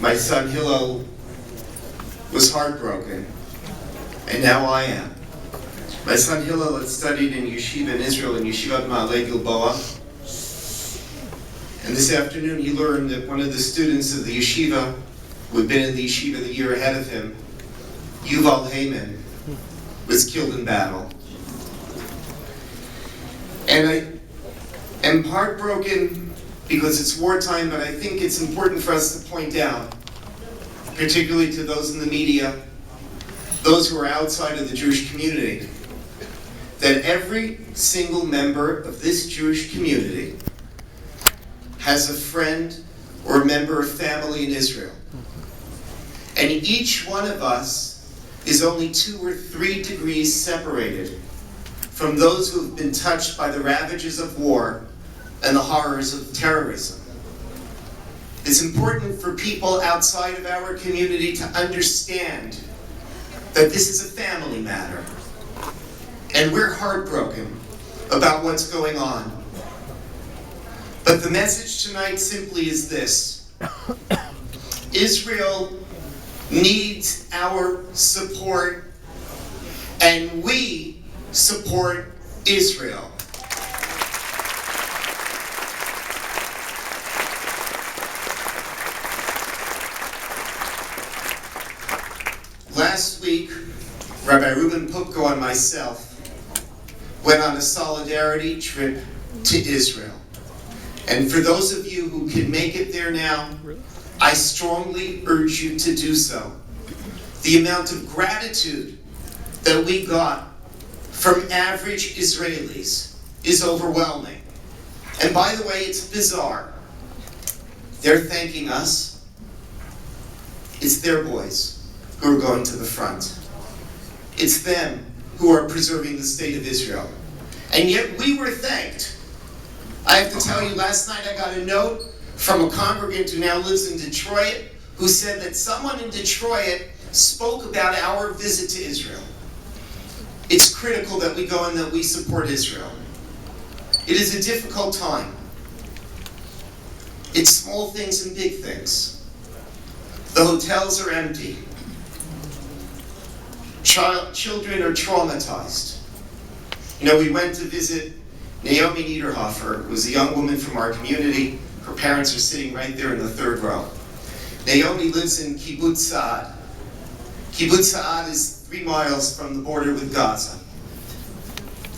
My son Hillel was heartbroken, and now I am. My son Hillel had studied in yeshiva in Israel, in Yeshivat Ma'aleh Gilboa. And this afternoon he learned that one of the students of the yeshiva, who had been in the yeshiva the year ahead of him, Yuval Heyman, was killed in battle. And I am heartbroken because it's wartime, but I think it's important for us to point out, particularly to those in the media, those who are outside of the Jewish community, that every single member of this Jewish community has a friend or a member of family in Israel. And each one of us is only 2 or 3 degrees separated from those who have been touched by the ravages of war and the horrors of terrorism. It's important for people outside of our community to understand that this is a family matter. And we're heartbroken about what's going on. But the message tonight simply is this: Israel needs our support, and we support Israel. Last week, Rabbi Reuben Pupko and myself went on a solidarity trip to Israel. And for those of you who can make it there now, I strongly urge you to do so. The amount of gratitude that we got from average Israelis is overwhelming. And by the way, it's bizarre. They're thanking us. It's their boys who are going to the front. It's them who are preserving the state of Israel. And yet we were thanked. I have to tell you, last night I got a note from a congregant who now lives in Detroit who said that someone in Detroit spoke about our visit to Israel. It's critical that we go and that we support Israel. It is a difficult time. It's small things and big things. The hotels are empty. Children are traumatized. You know, we went to visit Naomi Niederhofer, who was a young woman from our community. Her parents are sitting right there in the 3rd row. Naomi lives in Kibbutz Saad. Kibbutz Saad is 3 miles from the border with Gaza.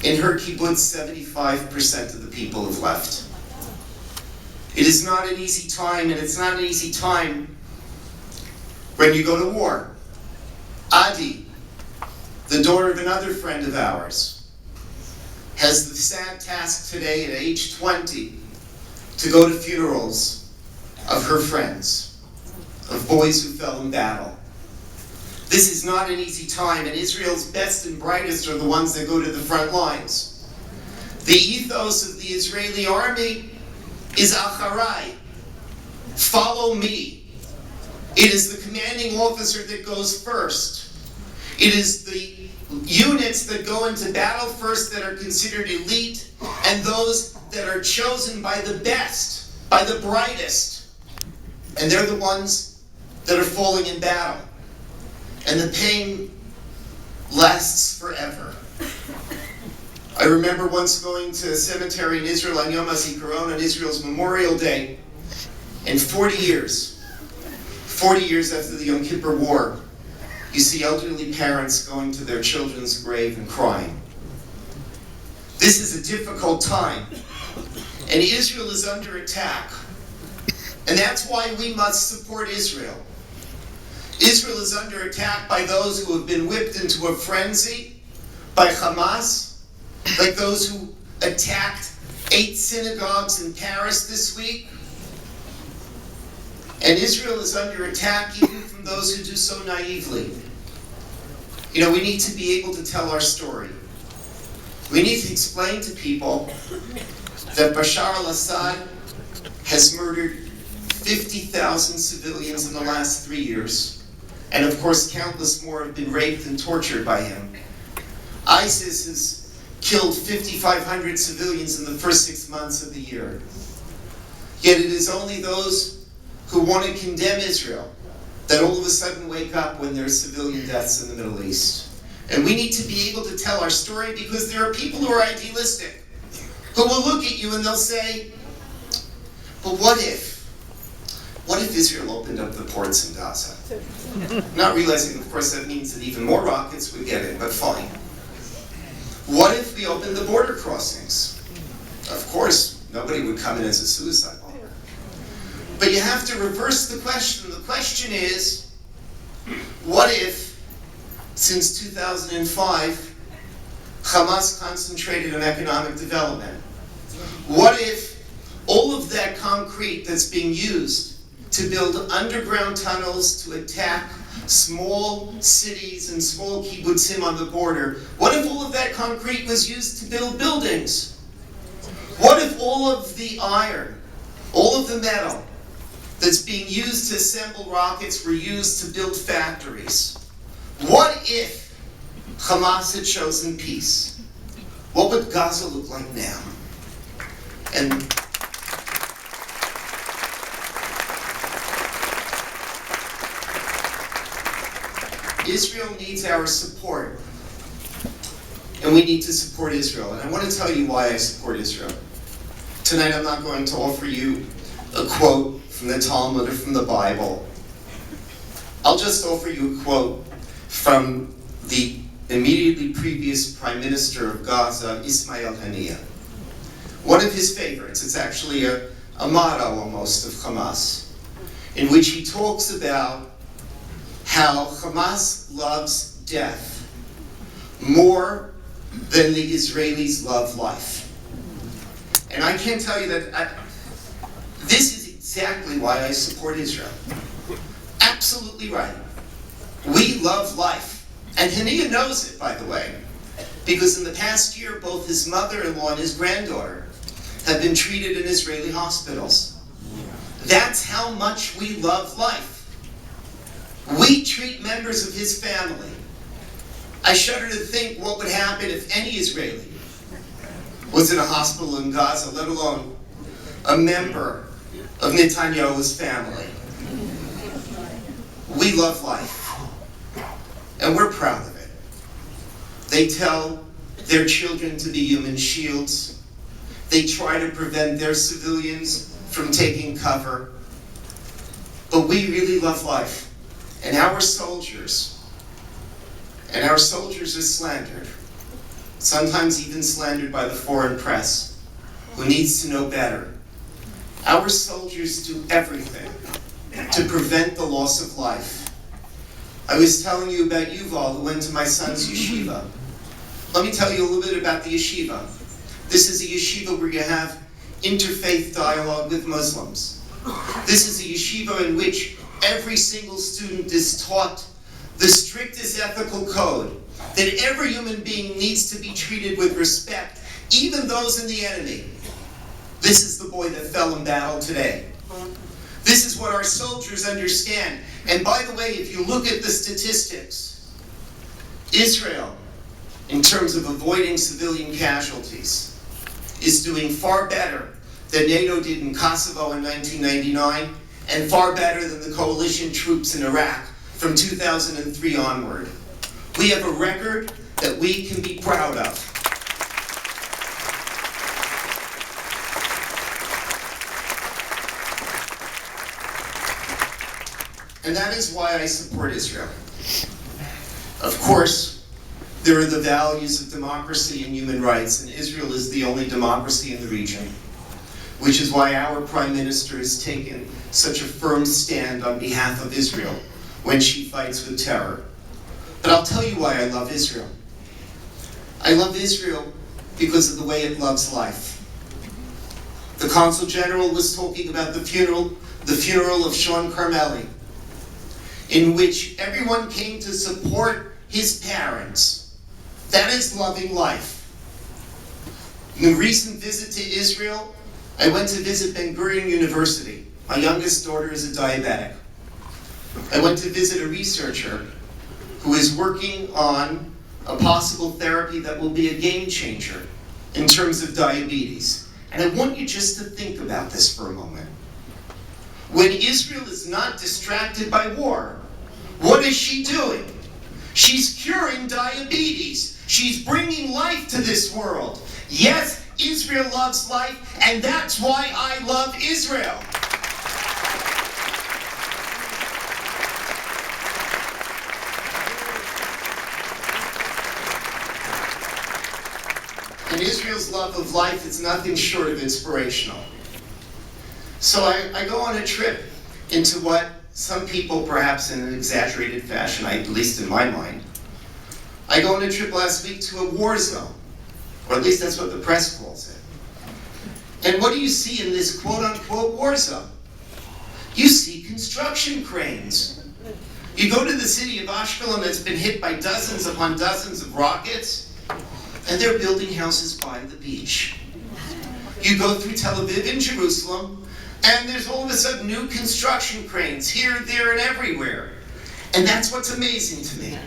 In her kibbutz, 75% of the people have left. It is not an easy time, and it's not an easy time when you go to war. Adi, the daughter of another friend of ours, has the sad task today at age 20 to go to funerals of her friends, of boys who fell in battle. This is not an easy time, and Israel's best and brightest are the ones that go to the front lines. The ethos of the Israeli army is Acharai, follow me. It is the commanding officer that goes first. It is the units that go into battle first that are considered elite, and those that are chosen by the best, by the brightest. And they're the ones that are falling in battle. And the pain lasts forever. I remember once going to a cemetery in Israel on Yom HaZikaron, on Israel's Memorial Day, and 40 years after the Yom Kippur War, you see elderly parents going to their children's grave and crying. This is a difficult time, and Israel is under attack. And that's why we must support Israel. Israel is under attack by those who have been whipped into a frenzy, by Hamas, like those who attacked 8 synagogues in Paris this week. And Israel is under attack even from those who do so naively. You know, we need to be able to tell our story. We need to explain to people that Bashar al-Assad has murdered 50,000 civilians in the last 3 years. And of course, countless more have been raped and tortured by him. ISIS has killed 5,500 civilians in the first 6 months of the year. Yet it is only those who want to condemn Israel that all of a sudden wake up when there's civilian deaths in the Middle East. And we need to be able to tell our story, because there are people who are idealistic, who will look at you and they'll say, but what if Israel opened up the ports in Gaza? Not realizing, of course, that means that even more rockets would get in, but fine. What if we opened the border crossings? Of course, nobody would come in as a suicide bomber. But you have to reverse the question. The question is, what if, since 2005, Hamas concentrated on economic development? What if all of that concrete that's being used to build underground tunnels to attack small cities and small kibbutzim on the border, what if all of that concrete was used to build buildings? What if all of the iron, all of the metal that's being used to assemble rockets were used to build factories? What if Hamas had chosen peace? What would Gaza look like now? And Israel needs our support, and we need to support Israel. And I want to tell you why I support Israel. Tonight I'm not going to offer you a quote from the Talmud or from the Bible. I'll just offer you a quote from the immediately previous Prime Minister of Gaza, Ismail Haniyeh. One of his favorites. It's actually a motto almost of Hamas, in which he talks about how Hamas loves death more than the Israelis love life. And I can't tell you that this is exactly why I support Israel. Absolutely right. We love life. And Haniyeh knows it, by the way, because in the past year, both his mother-in-law and his granddaughter have been treated in Israeli hospitals. That's how much we love life. We treat members of his family. I shudder to think what would happen if any Israeli was in a hospital in Gaza, let alone a member of Netanyahu's family. We love life, and we're proud of it. They tell their children to be human shields. They try to prevent their civilians from taking cover. But we really love life. And our soldiers are slandered, sometimes even slandered by the foreign press, who needs to know better. Our soldiers do everything to prevent the loss of life. I was telling you about Yuval, who went to my son's yeshiva. Let me tell you a little bit about the yeshiva. This is a yeshiva where you have interfaith dialogue with Muslims. This is a yeshiva in which every single student is taught the strictest ethical code, that every human being needs to be treated with respect, even those in the enemy. This is the boy that fell in battle today. This is what our soldiers understand. And by the way, if you look at the statistics, Israel, in terms of avoiding civilian casualties, is doing far better than NATO did in Kosovo in 1999, and far better than the coalition troops in Iraq from 2003 onward. We have a record that we can be proud of. And that is why I support Israel. Of course, there are the values of democracy and human rights, and Israel is the only democracy in the region, which is why our Prime Minister has taken such a firm stand on behalf of Israel when she fights with terror. But I'll tell you why I love Israel. I love Israel because of the way it loves life. The Consul General was talking about the funeral of Sean Carmeli, in which everyone came to support his parents. That is loving life. In a recent visit to Israel, I went to visit Ben Gurion University. My youngest daughter is a diabetic. I went to visit a researcher who is working on a possible therapy that will be a game changer in terms of diabetes. And I want you just to think about this for a moment. when Israel is not distracted by war, what is she doing? She's curing diabetes. She's bringing life to this world. Yes, Israel loves life, and that's why I love Israel. And Israel's love of life is nothing short of inspirational. So I go on a trip into what some people, perhaps in an exaggerated fashion, at least in my mind, I go on a trip last week to a war zone, or at least that's what the press calls it. And what do you see in this quote-unquote war zone? You see construction cranes. You go to the city of Ashkelon that's been hit by dozens upon dozens of rockets, and they're building houses by the beach. You go through Tel Aviv and Jerusalem, and there's all of a sudden new construction cranes here, there, and everywhere. And that's what's amazing to me.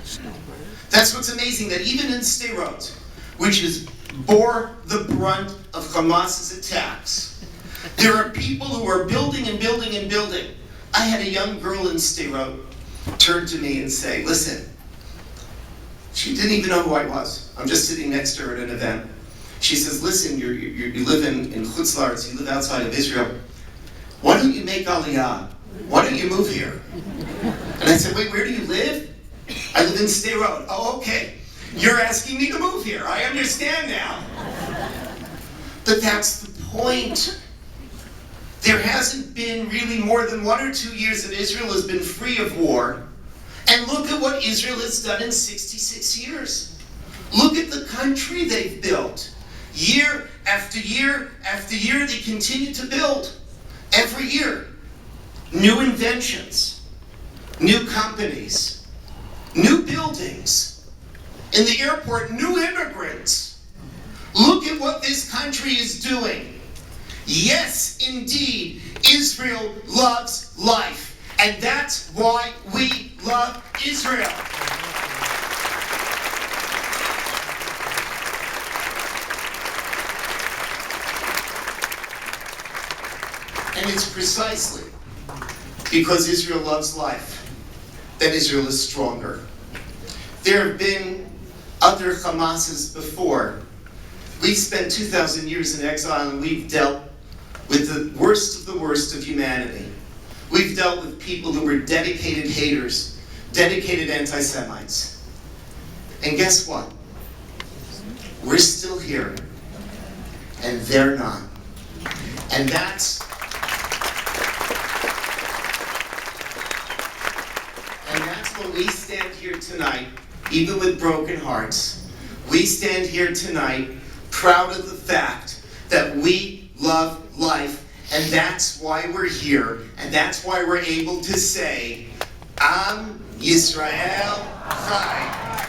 That's what's amazing, that even in Sderot, which bore the brunt of Hamas's attacks, there are people who are building and building and building. I had a young girl in Sderot turn to me and say, listen, she didn't even know who I was. I'm just sitting next to her at an event. She says, listen, you live in Chutz La'aretz, you live outside of Israel. Why don't you make Aliyah? Why don't you move here? And I said, wait, where do you live? I live in Sderot. Oh, okay. You're asking me to move here. I understand now. But that's the point. There hasn't been really more than 1 or 2 years that Israel has been free of war. And look at what Israel has done in 66 years. Look at the country they've built. Year after year after year, they continue to build. Every year. New inventions. New companies. New buildings. In the airport, new immigrants. Look at what this country is doing. Yes, indeed, Israel loves life. And that's why we love Israel. And it's precisely because Israel loves life that Israel is stronger. There have been other Hamases before. We've spent 2,000 years in exile, and we've dealt with the worst of humanity. We've dealt with people who were dedicated haters, dedicated anti-Semites. And guess what? We're still here, and they're not. And that's when we stand here tonight, even with broken hearts. We stand here tonight proud of the fact that we love life, and that's why we're here, and that's why we're able to say, Am Yisrael Chai.